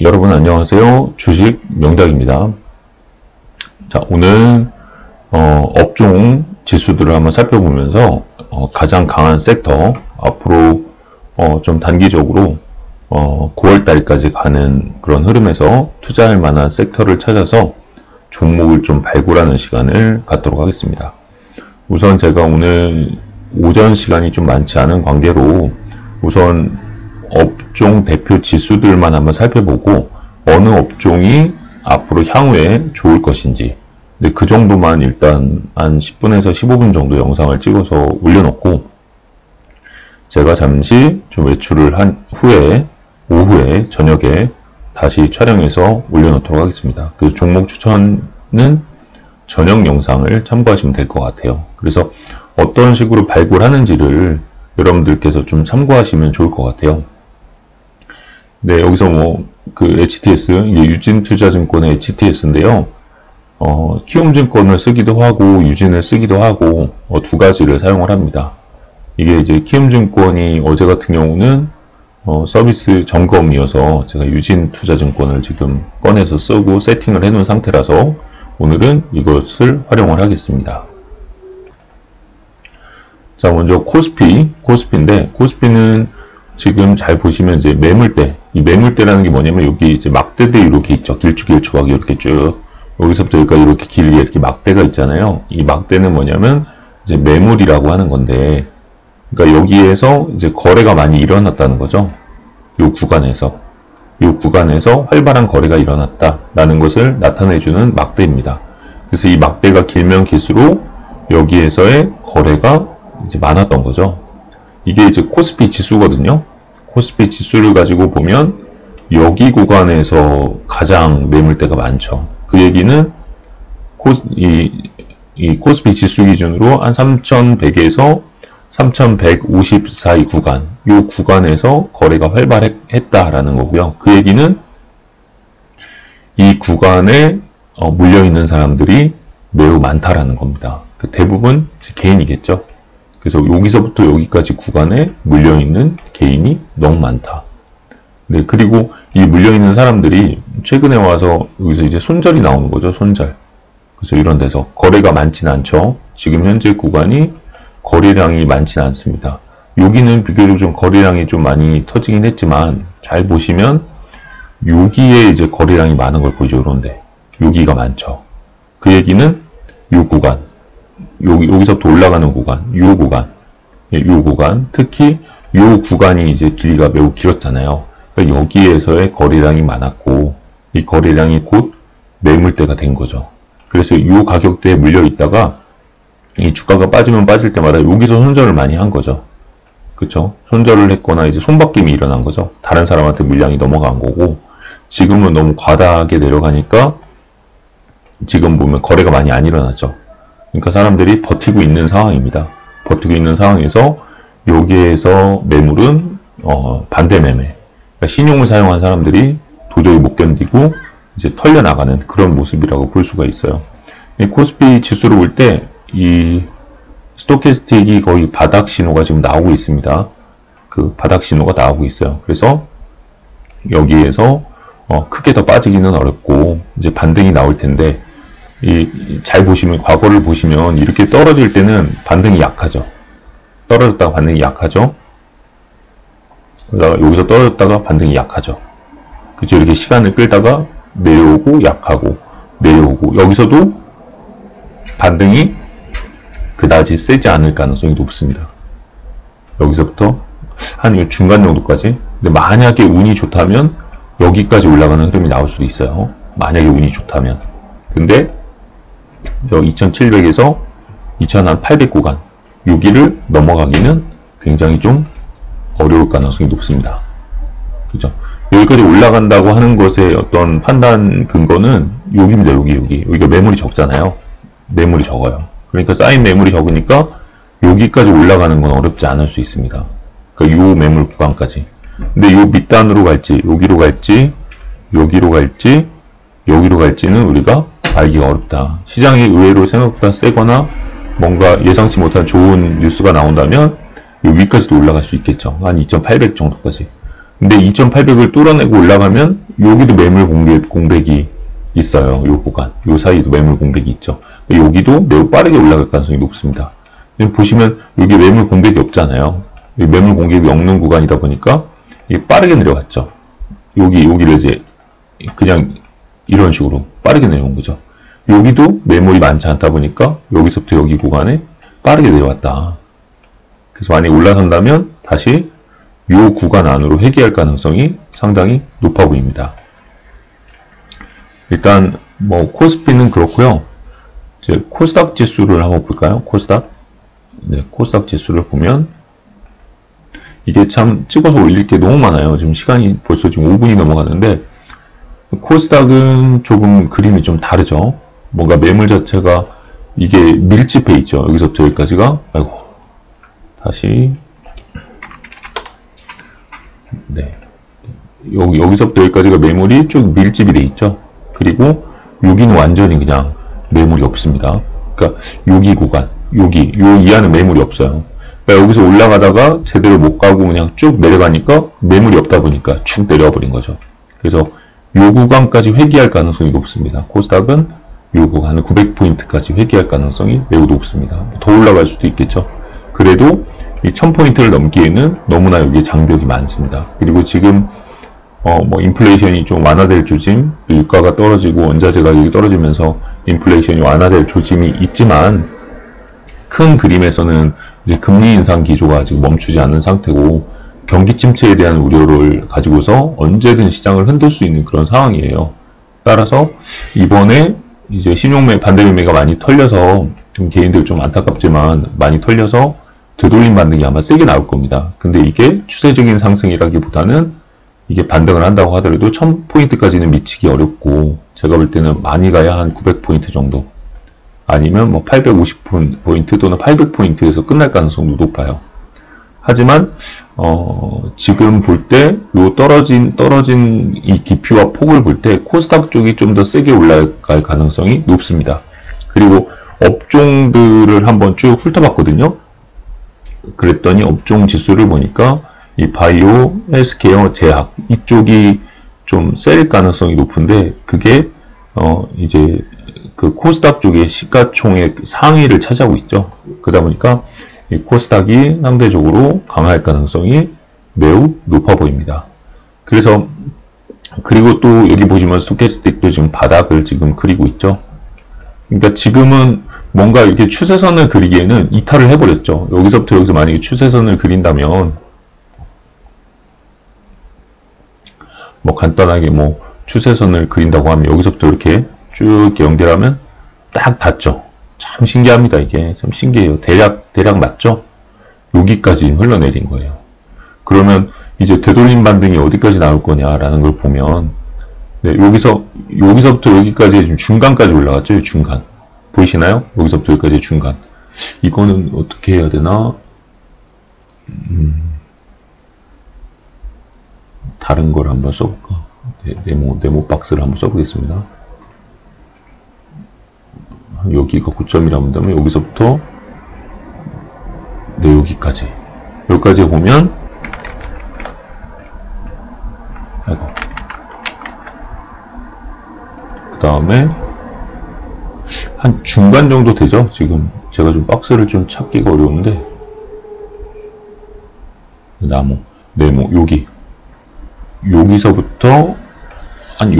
여러분 안녕하세요. 주식 명작입니다. 자, 오늘 업종 지수들을 한번 살펴보면서 가장 강한 섹터 앞으로 좀 단기적으로 9월 달까지 가는 그런 흐름에서 투자할 만한 섹터를 찾아서 종목을 좀 발굴하는 시간을 갖도록 하겠습니다. 우선 제가 오늘 오전 시간이 좀 많지 않은 관계로 우선 업종 대표 지수들만 한번 살펴보고 어느 업종이 앞으로 향후에 좋을 것인지, 근데 그 정도만 일단 한 10분에서 15분 정도 영상을 찍어서 올려놓고 제가 잠시 좀 외출을 한 후에 오후에 저녁에 다시 촬영해서 올려놓도록 하겠습니다. 그래서 종목 추천은 저녁 영상을 참고하시면 될 것 같아요. 그래서 어떤 식으로 발굴하는지를 여러분들께서 좀 참고하시면 좋을 것 같아요. 네, 여기서 그 HTS, 유진투자증권의 HTS인데요. 키움증권을 쓰기도 하고, 유진을 쓰기도 하고, 두 가지를 사용을 합니다. 이게 이제 키움증권이 어제 같은 경우는, 서비스 점검이어서 제가 유진투자증권을 지금 꺼내서 쓰고 세팅을 해 놓은 상태라서 오늘은 이것을 활용을 하겠습니다. 자, 먼저 코스피인데, 코스피는 지금 잘 보시면 이제 매물대, 이 매물대라는 게 뭐냐면 여기 이제 막대들이 이렇게 있죠. 길쭉길쭉하게 이렇게 쭉 여기서부터 여기까지 이렇게 길게 이렇게 막대가 있잖아요. 이 막대는 뭐냐면 이제 매물이라고 하는 건데, 그러니까 여기에서 이제 거래가 많이 일어났다는 거죠. 이 구간에서 활발한 거래가 일어났다라는 것을 나타내주는 막대입니다. 그래서 이 막대가 길면 길수록 여기에서의 거래가 이제 많았던 거죠. 이게 이제 코스피 지수거든요. 코스피 지수를 가지고 보면 여기 구간에서 가장 매물대가 많죠. 그 얘기는 이 코스피 지수 기준으로 한 3100에서 3150 사이 구간, 이 구간에서 거래가 활발했다라는 거고요. 그 얘기는 이 구간에 물려있는 사람들이 매우 많다라는 겁니다. 그 대부분 개인이겠죠. 그래서 여기서부터 여기까지 구간에 물려있는 개인이 너무 많다. 네, 그리고 이 물려있는 사람들이 최근에 와서 여기서 이제 손절이 나오는 거죠, 손절. 그래서 이런 데서 거래가 많지는 않죠. 지금 현재 구간이 거래량이 많지는 않습니다. 여기는 비교적 좀 거래량이 좀 많이 터지긴 했지만 잘 보시면 여기에 이제 거래량이 많은 걸 보이죠, 이런데. 여기가 많죠. 그 얘기는 이 구간. 여기서부터 올라가는 구간, 요 구간, 특히 요 구간이 이제 길이가 매우 길었잖아요. 그러니까 여기에서의 거래량이 많았고, 이 거래량이 곧 매물대가 된 거죠. 그래서 요 가격대에 물려 있다가, 이 주가가 빠지면 빠질 때마다 여기서 손절을 많이 한 거죠. 그쵸? 손절을 했거나 이제 손바뀜이 일어난 거죠. 다른 사람한테 물량이 넘어간 거고, 지금은 너무 과다하게 내려가니까, 지금 보면 거래가 많이 안 일어났죠. 그러니까 사람들이 버티고 있는 상황입니다. 버티고 있는 상황에서 여기에서 매물은 반대 매매. 그러니까 신용을 사용한 사람들이 도저히 못 견디고 이제 털려나가는 그런 모습이라고 볼 수가 있어요. 이 코스피 지수를 볼 때 이 스토캐스틱이 거의 바닥 신호가 지금 나오고 있습니다. 그 바닥 신호가 나오고 있어요. 그래서 여기에서 크게 더 빠지기는 어렵고 이제 반등이 나올 텐데, 잘 보시면, 과거를 보시면, 이렇게 떨어질 때는 반등이 약하죠. 떨어졌다가 반등이 약하죠. 그러다가 여기서 떨어졌다가 반등이 약하죠. 그죠? 이렇게 시간을 끌다가 내려오고 약하고, 내려오고, 여기서도 반등이 그다지 세지 않을 가능성이 높습니다. 여기서부터 한 중간 정도까지. 근데 만약에 운이 좋다면, 여기까지 올라가는 흐름이 나올 수도 있어요. 만약에 운이 좋다면. 근데, 2700에서 2800 구간, 여기를 넘어가기는 굉장히 좀 어려울 가능성이 높습니다. 그죠? 여기까지 올라간다고 하는 것의 어떤 판단 근거는 여기입니다. 여기가 매물이 적잖아요. 매물이 적어요. 그러니까 쌓인 매물이 적으니까 여기까지 올라가는 건 어렵지 않을 수 있습니다. 그러니까 요 매물 구간까지. 근데 요 밑단으로 갈지, 여기로 갈지, 여기로 갈지는 우리가 알기가 어렵다. 시장이 의외로 생각보다 세거나 뭔가 예상치 못한 좋은 뉴스가 나온다면 이 위까지도 올라갈 수 있겠죠. 한 2800 정도까지. 근데 2800을 뚫어내고 올라가면 여기도 매물 공백이 있어요. 요 구간, 요 사이도 매물 공백이 있죠. 여기도 매우 빠르게 올라갈 가능성이 높습니다. 지금 보시면 여기 매물 공백이 없잖아요. 매물 공백이 없는 구간이다 보니까 이게 빠르게 내려갔죠. 여기를 이제 그냥 이런 식으로 빠르게 내려온 거죠. 여기도 매물이 많지 않다 보니까 여기서부터 여기 구간에 빠르게 내려왔다. 그래서 만약에 올라선다면 다시 이 구간 안으로 회귀할 가능성이 상당히 높아 보입니다. 일단 뭐 코스피는 그렇고요. 이제 코스닥 지수를 한번 볼까요? 코스닥. 네, 코스닥 지수를 보면 이게 참 찍어서 올릴 게 너무 많아요. 지금 시간이 벌써 지금 5분이 넘어가는데 코스닥은 조금 그림이 좀 다르죠. 뭔가 매물 자체가 이게 밀집해 있죠. 여기서부터 여기까지가 아이고 다시 네 여기서부터 여기까지가 매물이 쭉 밀집이 돼 있죠. 그리고 여기는 완전히 그냥 매물이 없습니다. 그러니까 여기 구간 요 이하는 매물이 없어요. 그러니까 여기서 올라가다가 제대로 못 가고 그냥 쭉 내려가니까 매물이 없다 보니까 쭉 내려와 버린 거죠. 그래서 요 구간까지 회귀할 가능성이 높습니다. 코스닥은 요 구간 900포인트까지 회귀할 가능성이 매우 높습니다. 더 올라갈 수도 있겠죠. 그래도 이 1000포인트를 넘기에는 너무나 여기에 장벽이 많습니다. 그리고 지금 뭐 인플레이션이 좀 완화될 조짐, 유가가 떨어지고 원자재 가격이 떨어지면서 인플레이션이 완화될 조짐이 있지만 큰 그림에서는 이제 금리 인상 기조가 지금 멈추지 않는 상태고 경기 침체에 대한 우려를 가지고서 언제든 시장을 흔들 수 있는 그런 상황이에요. 따라서 이번에 이제 신용매 반대 매매가 많이 털려서 좀 개인들 좀 안타깝지만 많이 털려서 되돌림 반등이 아마 세게 나올 겁니다. 근데 이게 추세적인 상승이라기보다는 이게 반등을 한다고 하더라도 1000포인트까지는 미치기 어렵고 제가 볼 때는 많이 가야 한 900포인트 정도 아니면 뭐 850포인트 또는 800포인트에서 끝날 가능성도 높아요. 하지만 지금 볼 때 요 떨어진 이 깊이와 폭을 볼 때 코스닥 쪽이 좀 더 세게 올라갈 가능성이 높습니다. 그리고 업종들을 한번 쭉 훑어봤거든요. 그랬더니 업종 지수를 보니까 이 바이오, 헬스케어, 제약 이쪽이 좀 셀 가능성이 높은데 그게 이제 그 코스닥 쪽의 시가총액 상위를 차지하고 있죠. 그러다 보니까 이 코스닥이 상대적으로 강할 가능성이 매우 높아 보입니다. 그래서 그리고 또 여기 보시면 스토캐스틱도 지금 바닥을 지금 그리고 있죠. 그러니까 지금은 뭔가 이렇게 추세선을 그리기에는 이탈을 해버렸죠. 여기서부터 여기서 만약에 추세선을 그린다면 뭐 간단하게 뭐 추세선을 그린다고 하면 여기서부터 이렇게 쭉 연결하면 딱 닿죠. 참 신기합니다. 이게 참 신기해요. 대략 맞죠? 여기까지 흘러내린 거예요. 그러면 이제 되돌림 반등이 어디까지 나올 거냐라는 걸 보면 네, 여기서부터 여기까지 지금 중간까지 올라갔죠. 중간 보이시나요? 여기서부터 여기까지 중간. 이거는 어떻게 해야 되나? 다른 걸 한번 써볼까? 네모 박스를 한번 써보겠습니다. 여기가 고점이라고 한다면 여기서부터 네, 여기까지 보면 아이고 그 다음에 한 중간 정도 되죠. 지금 제가 좀 박스를 좀 찾기가 어려운데 네모 여기서부터 한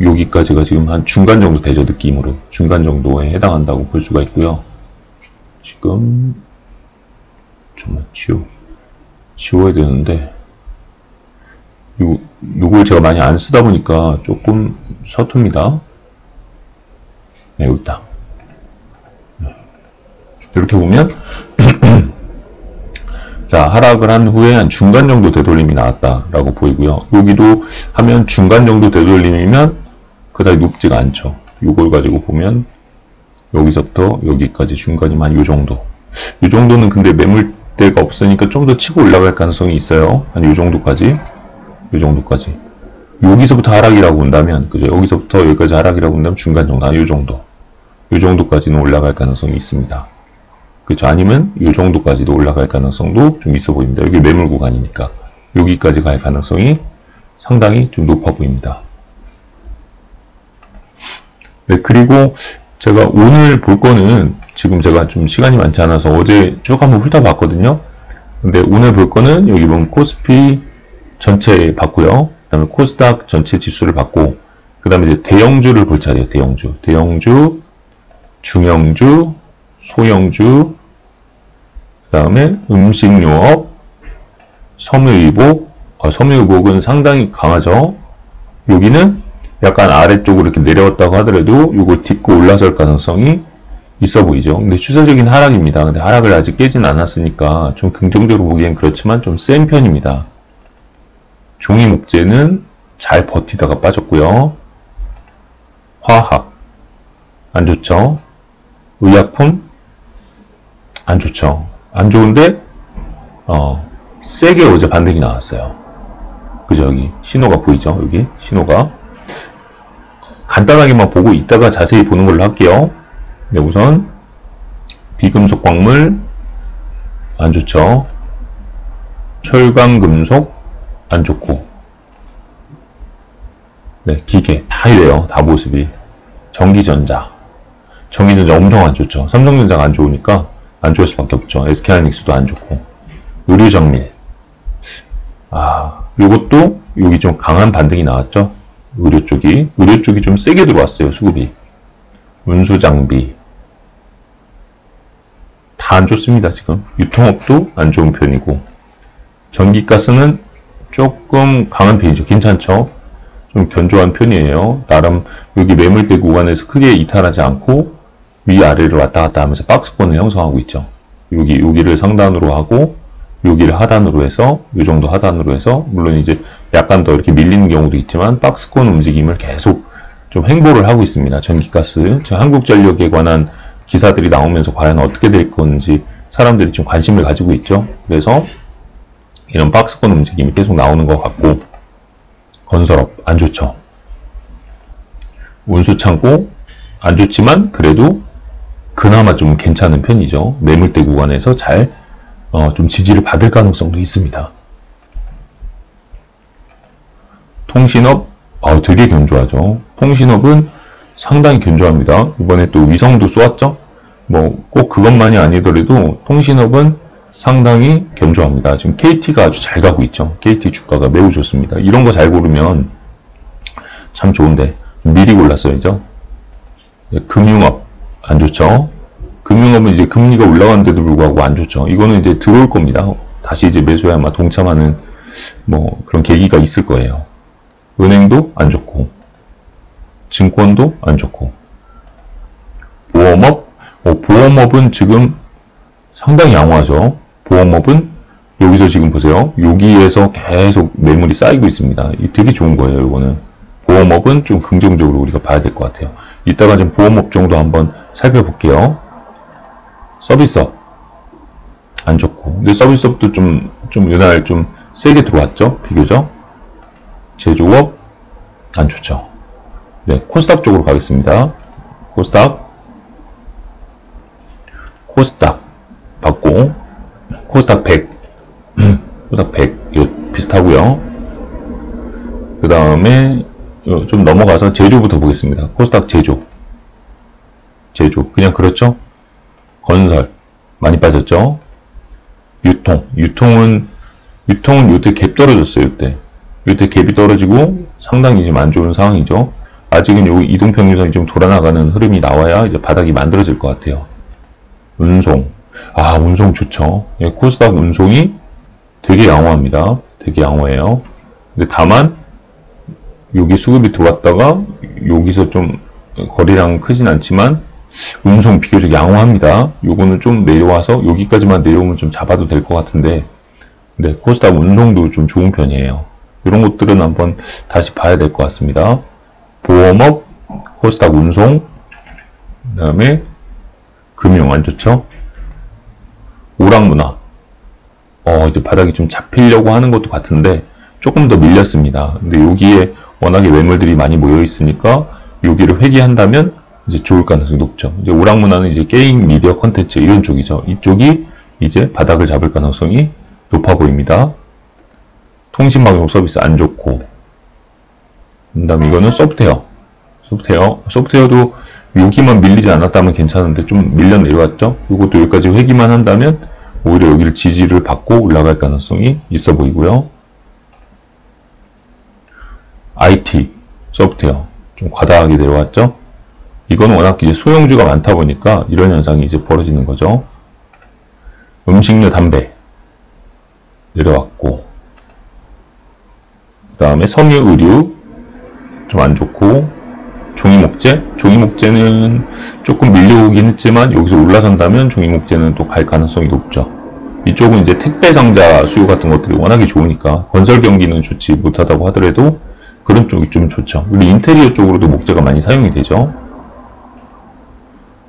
여기까지가 지금 한 중간 정도 되죠. 느낌으로 중간 정도에 해당한다고 볼 수가 있고요. 지금 좀만 지워야 되는데 요걸 제가 많이 안 쓰다 보니까 조금 서툽니다. 네, 여기 있다. 이렇게 보면 자, 하락을 한 후에 한 중간 정도 되돌림이 나왔다라고 보이고요. 여기도 하면 중간 정도 되돌림이면 그다지 높지가 않죠. 이걸 가지고 보면 여기서부터 여기까지 중간이면 요 정도. 요 정도는 근데 매물대가 없으니까 좀 더 치고 올라갈 가능성이 있어요. 한 요 정도까지. 여기서부터 하락이라고 본다면, 그죠? 여기서부터 여기까지 하락이라고 본다면 중간 정도, 요 정도. 요 정도까지는 올라갈 가능성이 있습니다. 그렇죠? 아니면 요 정도까지도 올라갈 가능성도 좀 있어 보입니다. 여기 매물 구간이니까. 여기까지 갈 가능성이 상당히 좀 높아 보입니다. 네, 그리고 제가 오늘 볼 거는 지금 제가 좀 시간이 많지 않아서 어제 쭉 한번 훑어봤거든요. 근데 오늘 볼 거는 여기 보면 코스피 전체 봤고요. 그 다음에 코스닥 전체 지수를 봤고, 그 다음에 이제 대형주를 볼 차례예요. 대형주, 중형주, 소형주, 그 다음에 음식료업, 섬유유복. 섬유유복은 상당히 강하죠. 여기는 약간 아래쪽으로 이렇게 내려왔다고 하더라도 이걸 딛고 올라설 가능성이 있어 보이죠. 근데 추세적인 하락입니다. 근데 하락을 아직 깨진 않았으니까 좀 긍정적으로 보기엔 그렇지만 좀 센 편입니다. 종이 목재는 잘 버티다가 빠졌고요. 화학 안 좋죠. 의약품 안 좋죠. 안 좋은데 세게 어제 반등이 나왔어요. 그죠? 여기 신호가 보이죠? 여기 신호가 간단하게만 보고 이따가 자세히 보는 걸로 할게요. 네, 우선 비금속 광물 안 좋죠. 철강금속 안 좋고, 네, 기계 다 이래요. 다 모습이. 전기전자 엄청 안 좋죠. 삼성전자가 안 좋으니까 안 좋을 수밖에 없죠. SK하이닉스도 안 좋고, 의류정밀 요것도 여기 좀 강한 반등이 나왔죠. 의료 쪽이 좀 세게 들어왔어요. 수급이. 운수장비 다 안 좋습니다. 지금 유통업도 안 좋은 편이고, 전기가스는 조금 강한 편이죠. 괜찮죠. 좀 견조한 편이에요. 나름 여기 매물대 구간에서 크게 이탈하지 않고 위아래를 왔다 갔다 하면서 박스권을 형성하고 있죠. 여기를 상단으로 하고 여기를 하단으로 해서, 이 정도 하단으로 해서, 물론 이제 약간 더 이렇게 밀리는 경우도 있지만 박스권 움직임을 계속 좀 행보를 하고 있습니다. 전기가스, 한국전력에 관한 기사들이 나오면서 과연 어떻게 될 건지 사람들이 좀 관심을 가지고 있죠. 그래서 이런 박스권 움직임이 계속 나오는 것 같고, 건설업 안 좋죠. 운수창고 안 좋지만 그래도 그나마 좀 괜찮은 편이죠. 매물대 구간에서 잘 좀 지지를 받을 가능성도 있습니다. 통신업 되게 견조하죠. 통신업은 상당히 견조합니다. 이번에 또 위성도 쏘았죠. 뭐 꼭 그것만이 아니더라도 통신업은 상당히 견조합니다. 지금 KT가 아주 잘 가고 있죠. KT 주가가 매우 좋습니다. 이런 거 잘 고르면 참 좋은데 미리 골랐어야죠. 금융업 안 좋죠. 금융업은 이제 금리가 올라가는데도 불구하고 안 좋죠. 이거는 이제 들어올 겁니다. 다시 이제 매수에 아마 동참하는 뭐 그런 계기가 있을 거예요. 은행도 안 좋고, 증권도 안 좋고, 보험업, 보험업은 지금 상당히 양호하죠. 보험업은 여기서 지금 보세요. 여기에서 계속 매물이 쌓이고 있습니다. 이 되게 좋은 거예요. 이거는 보험업은 좀 긍정적으로 우리가 봐야 될 것 같아요. 이따가 좀 보험업 정도 한번 살펴볼게요. 서비스업 안 좋고, 근데 서비스업도 좀 이날 좀 세게 들어왔죠. 비교적. 제조업 안 좋죠. 네, 코스닥 쪽으로 가겠습니다. 코스닥 받고, 코스닥 100 코스닥 100 비슷하고요. 그 다음에 좀 넘어가서 제조부터 보겠습니다. 코스닥 제조 그냥 그렇죠. 건설 많이 빠졌죠. 유통은 요때 갭 떨어졌어요. 요때 갭이 떨어지고 상당히 지금 안 좋은 상황이죠. 아직은 요 이동평균선이 좀 돌아나가는 흐름이 나와야 이제 바닥이 만들어질 것 같아요. 운송 좋죠. 예, 코스닥 운송이 되게 양호합니다. 되게 양호해요. 근데 다만 여기 수급이 들어왔다가 여기서 좀 거리랑 크진 않지만 운송 비교적 양호합니다. 요거는 좀 내려와서 여기까지만 내려오면 좀 잡아도 될 것 같은데, 네, 코스닥 운송도 좀 좋은 편이에요. 이런 것들은 한번 다시 봐야 될 것 같습니다. 보험업, 코스닥 운송, 그 다음에 금융 안 좋죠. 오락문화 이제 바닥이 좀 잡히려고 하는 것도 같은데 조금 더 밀렸습니다. 근데 여기에 워낙에 매물들이 많이 모여 있으니까 여기를 회귀한다면 이제 좋을 가능성이 높죠. 이제 오락문화는 이제 게임, 미디어 콘텐츠 이런 쪽이죠. 이쪽이 이제 바닥을 잡을 가능성이 높아 보입니다. 통신방송 서비스 안 좋고, 그 다음에 이거는 소프트웨어도 여기만 밀리지 않았다면 괜찮은데 좀 밀려 내려왔죠. 이것도 여기까지 회귀만 한다면 오히려 여기를 지지를 받고 올라갈 가능성이 있어 보이고요. IT 소프트웨어 좀 과다하게 내려왔죠. 이건 워낙 이제 소형주가 많다 보니까 이런 현상이 이제 벌어지는 거죠. 음식료, 담배 내려왔고, 그 다음에 섬유, 의류 좀 안 좋고, 종이목재는 조금 밀려오긴 했지만 여기서 올라선다면 종이목재는 또 갈 가능성이 높죠. 이쪽은 이제 택배 상자 수요 같은 것들이 워낙에 좋으니까 건설 경기는 좋지 못하다고 하더라도 그런 쪽이 좀 좋죠. 우리 인테리어 쪽으로도 목재가 많이 사용이 되죠.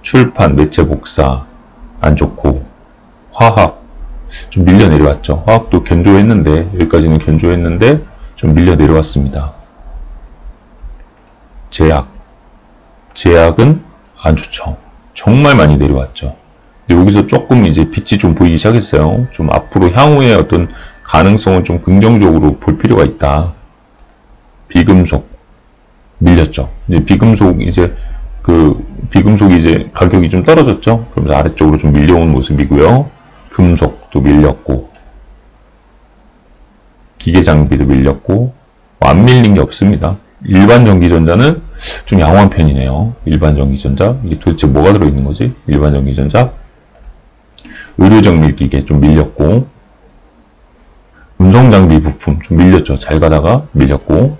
출판, 매체 복사 안 좋고, 화학 좀 밀려 내려왔죠. 화학도 견조했는데, 여기까지는 견조했는데 좀 밀려 내려왔습니다. 제약은 안 좋죠. 정말 많이 내려왔죠. 여기서 조금 이제 빛이 좀 보이기 시작했어요. 좀 앞으로 향후의 어떤 가능성을 좀 긍정적으로 볼 필요가 있다. 비금속 밀렸죠. 이제 비금속이 이제 가격이 좀 떨어졌죠. 그러면서 아래쪽으로 좀 밀려온 모습이고요. 금속도 밀렸고, 기계 장비도 밀렸고, 안 밀린 게 없습니다. 일반 전기전자는 좀 양호한 편이네요. 일반 전기전자, 이게 도대체 뭐가 들어있는 거지? 일반 전기전자, 의료정밀기계 좀 밀렸고, 운송장비 부품 좀 밀렸죠. 잘 가다가 밀렸고,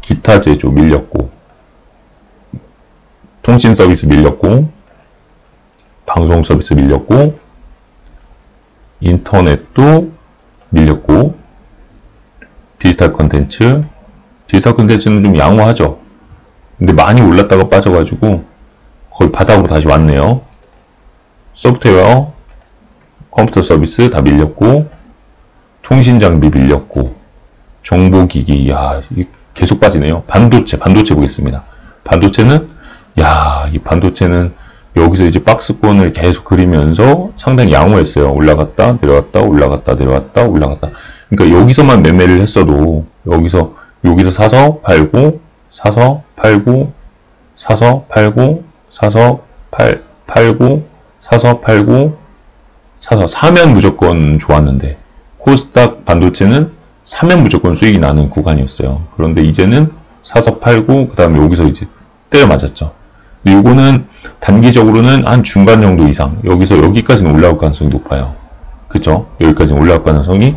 기타 제조 밀렸고, 통신 서비스 밀렸고, 방송 서비스 밀렸고, 인터넷도 밀렸고, 디지털 콘텐츠는 좀 양호하죠. 근데 많이 올랐다가 빠져가지고 거의 바닥으로 다시 왔네요. 소프트웨어, 컴퓨터 서비스 다 밀렸고, 통신 장비 밀렸고, 정보기기, 계속 빠지네요. 반도체 보겠습니다. 이 반도체는 여기서 이제 박스권을 계속 그리면서 상당히 양호했어요. 올라갔다, 내려왔다, 올라갔다, 내려왔다, 올라갔다. 그러니까 여기서만 매매를 했어도, 여기서 사서 팔고, 사서 팔고, 사서 팔고, 사서 팔고, 사서 팔고, 사면 무조건 좋았는데, 코스닥 반도체는 사면 무조건 수익이 나는 구간이었어요. 그런데 이제는 사서 팔고, 그 다음에 여기서 이제 때려 맞았죠. 요거는 단기적으로는 한 중간 정도 이상, 여기서 여기까지는 올라올 가능성이 높아요. 그쵸? 여기까지는 올라올 가능성이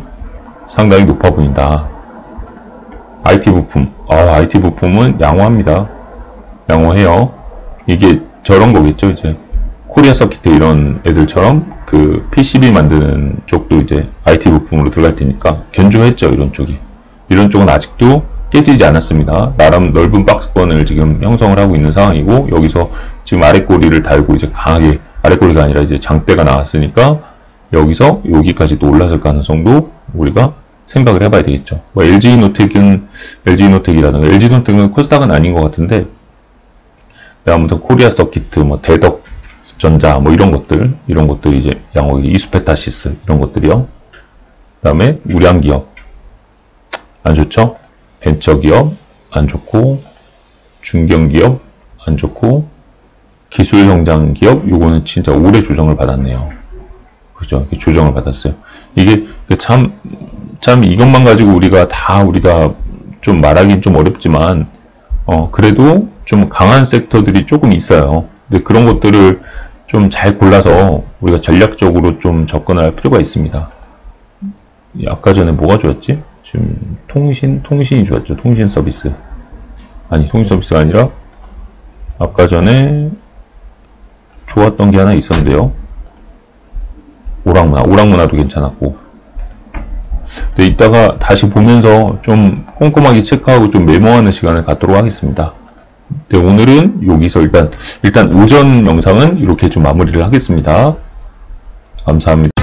상당히 높아 보인다. IT 부품은 양호합니다. 양호해요. 이게 저런 거겠죠, 이제. 코리아 서키트 이런 애들처럼 그 PCB 만드는 쪽도 이제 IT 부품으로 들어갈 테니까 견조했죠, 이런 쪽이. 이런 쪽은 아직도 깨지지 않았습니다. 나름 넓은 박스권을 지금 형성을 하고 있는 상황이고, 여기서 지금 아랫꼬리를 달고 이제 강하게, 아랫꼬리가 아니라 이제 장대가 나왔으니까 여기서 여기까지 또 올라설 가능성도 우리가 생각을 해봐야 되겠죠. 뭐 LG노텍이라든가, LG노텍은 코스닥은 아닌 것 같은데, 아무튼 코리아 서키트, 뭐 대덕전자, 뭐 이런 것들 이제 양호, 이수페타시스 이런 것들이요. 그 다음에 우량기업 안 좋죠. 벤처기업 안 좋고, 중견기업 안 좋고, 기술성장기업 요거는 진짜 오래 조정을 받았네요. 그죠? 조정을 받았어요. 이게 참 이것만 가지고 우리가 좀 말하긴 좀 어렵지만, 그래도 좀 강한 섹터들이 조금 있어요. 근데 그런 것들을 좀 잘 골라서 우리가 전략적으로 좀 접근을 할 필요가 있습니다. 아까 전에 뭐가 좋았지? 지금 통신이 좋았죠. 통신 서비스가 아니라 아까 전에 좋았던 게 하나 있었는데요. 오락문화도 괜찮았고. 근데 이따가 다시 보면서 좀 꼼꼼하게 체크하고 좀 메모하는 시간을 갖도록 하겠습니다. 네, 오늘은 여기서 일단 오전 영상은 이렇게 좀 마무리를 하겠습니다. 감사합니다.